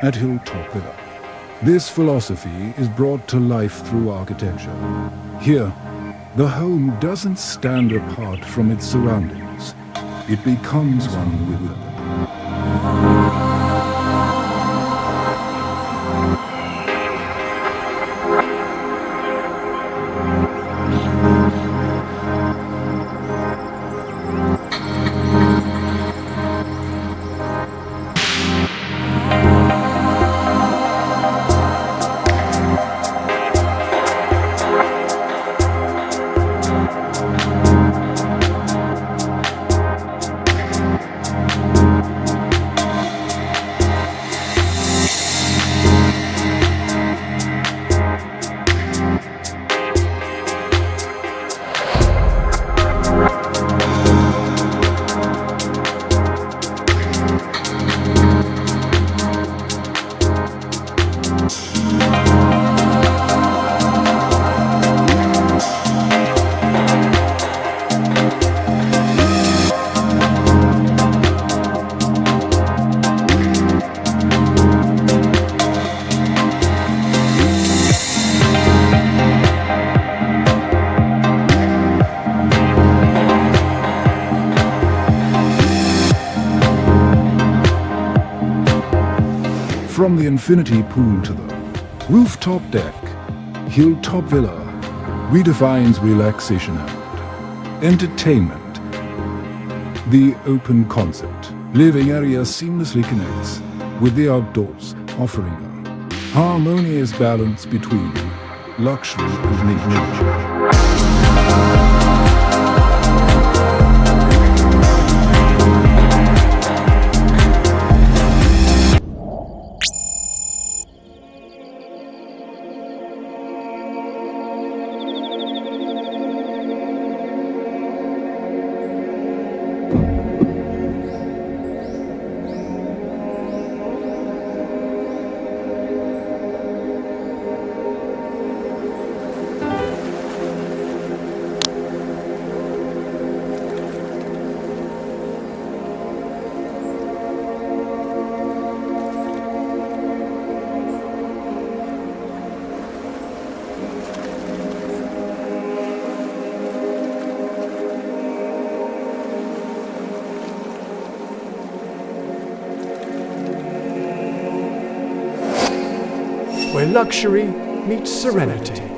at Hilltop Villa. This philosophy is brought to life through architecture. Here, the home doesn't stand apart from its surroundings. It becomes one with them. From the infinity pool to the rooftop deck, Hilltop Villa redefines relaxation and entertainment. The open concept living area seamlessly connects with the outdoors, offering a harmonious balance between luxury and nature. Where luxury meets serenity.